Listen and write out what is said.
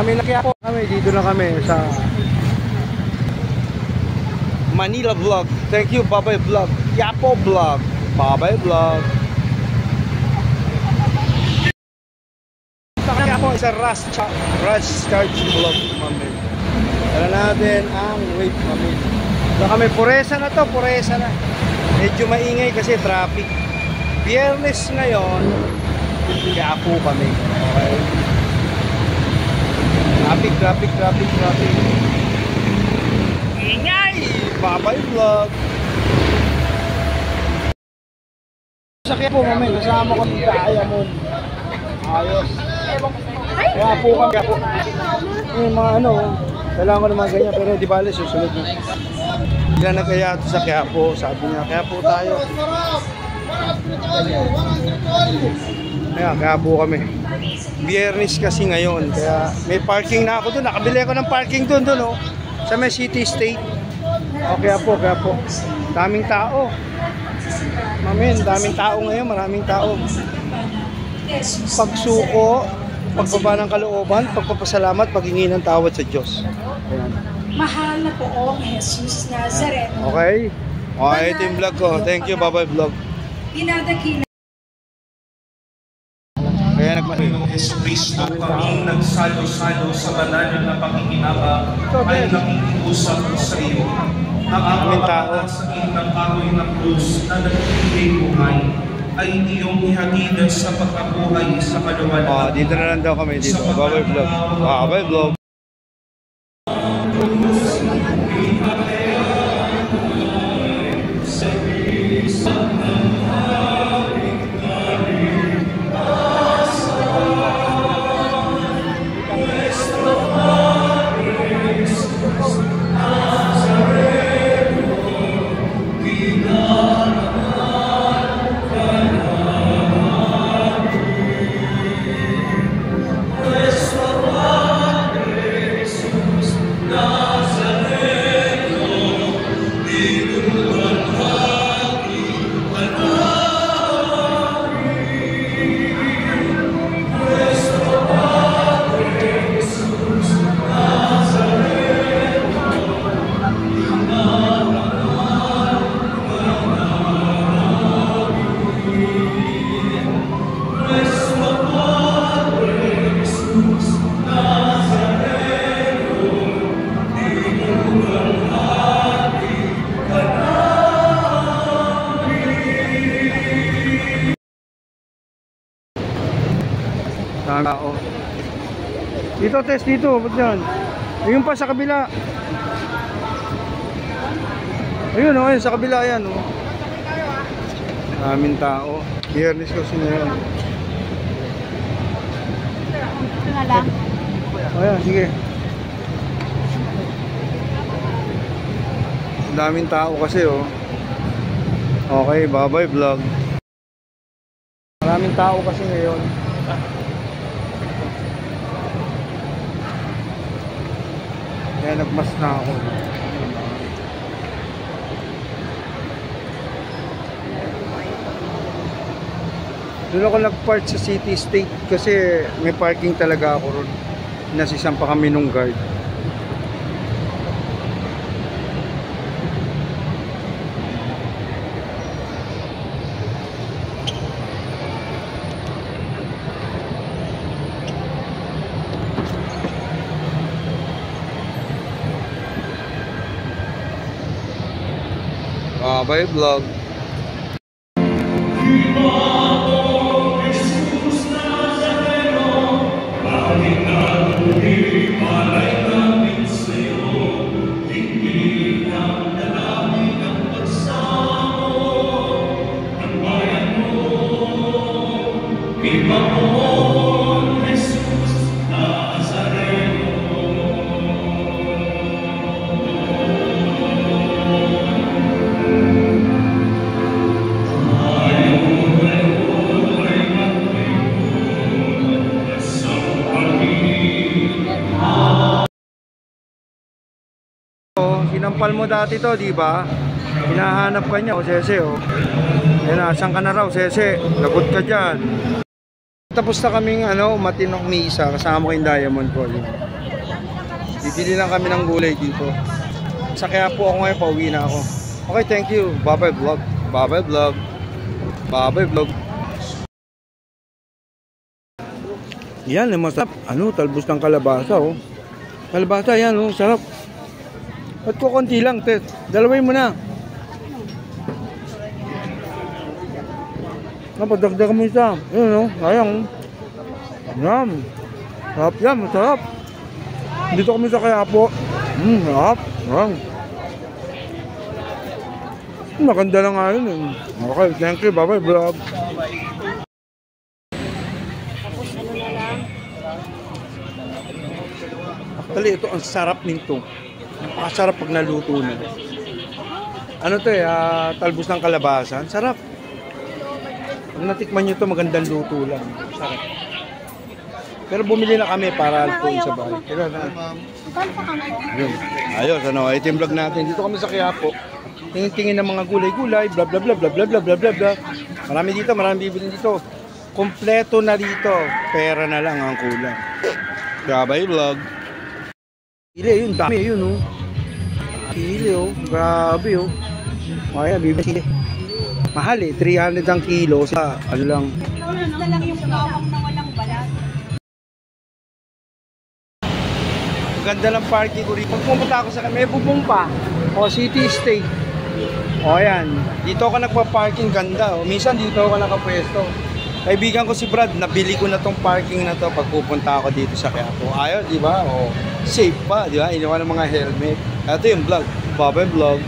Kami na kaya po kami, dito na kami sa Manila Vlog. Thank you, Babay Vlog. Yapo Vlog. Babay Vlog. Kaya po sa Rush Charge Vlog, mami. Tara natin ang wave, mami. So kami, puresa na to, puresa na. Medyo maingay kasi traffic. Biyernes ngayon, kaya po kami. Okay. Traffic. Ingay! Babay Vlog. Sakya po kami, kasama ko si Kaya mo. Ayos. Kaya po kami. Yung mga ano, kailangan ko naman ganyan, pero di bale, susunod na. Sila nagkaya ito sa Quiapo, sabi niya, kaya po tayo. Kaya po kami. Biyernes kasi ngayon, kaya may parking na ako doon. Nakabili ako ng parking doon, oh, sa may City State. O, kaya po. Daming tao. Mamin, daming tao ngayon, maraming tao. Pagsuko, pagbaba ng kalooban, pagpapasalamat, paghingi ng tawad sa Diyos. Ayan. Mahal na poong Jesus Nazareno. Okay? Okay, team vlog ko. Thank you, Babay Vlog. Dinadakila. Kaya nagmahal. Kristo kaming nagsalo-salo sa banal na pakikinabang ay nakikiusap sa iyo. Ang aming tao sa ng kahoy ng krus na nagbibigay buhay ay iyong ihatid sa pagkabuhay sa kaluwalan. Dito na lang daw kami dito. Babay Vlog. Babay Vlog. Tao. Dito, test dito. Ba't yan? Ayun pa sa kabila. Ayun o, ayun sa kabila yan o. Daming tao. Biyernes kasi na yan. Ito na lang. Ayan, sige. Daming tao kasi o. Okay, Babay Vlog. Maraming tao kasi ngayon. Kaya nagmas na ako. Doon ako nag-park sa City State kasi may parking talaga ako ron. Nasisan pa kami nung guard. Babay Vlog. Sinampal mo dati to, di ba? Hinahanap ka niya, o Sese, o. Ayan, saan ka na raw, Sese? Lagot ka dyan. Tapos na kaming, matinong misa, kasama ko yung Diamond Call. Bibili lang kami ng gulay dito. Sa kaya po ako ngayon, pauwi na ako. Okay, thank you. Bye-bye vlog. Bye-bye vlog. Bye-bye vlog. Yan, masarap. Ano, talbos ng kalabasa, oh. Kalabasa, yan, oh, sarap. At ko konti lang, Ted. Dalawin mo na. Napadagdagan mo isa. Yun, oh, sayang. Yan. Sarap yan, masarap. Dito kami sa Quiapo. Sarap. Yan. Maganda lang nga yun, eh. Okay, thank you. Bye-bye vlog. Actually, ito ang sarap nito. Napakasarap pag naluto na. Ano to eh, talbos ng kalabasa. Sarap. Pag natikman nyo ito, magandang luto lang. Sarap. Pero bumili na kami para lutuin sa bahay. Pero yun. Ayos, ano, ito yung vlog natin. Dito kami sa Quiapo. Tingin-tingin ng mga gulay-gulay, bla bla bla bla bla bla bla bla bla. Marami dito, marami bibili dito. Kompleto na dito. Pera na lang ang kulang. Bye-bye vlog. Kili, yun, dami yun, oh. Kili, oh. Grabe, oh. Kaya, bibili. Mahal, eh. 300 ang kilo sa, ano lang. Ito lang yung bawang na walang balat. Ang ganda ng parking ko rito. Pag pumunta ako sa may bubong pa. O, City State. O, ayan. Dito ako nagpa-parking, ganda, oh. Minsan dito ako nakapwesto. Kaibigan ko si Brad, nabili ko na tong parking na to pag pupunta ako dito sa Quiapo. Ayos, di ba? O, safe pa, di ba? Iniwan ng mga helmet. Ito yung vlog. Bye-bye vlog.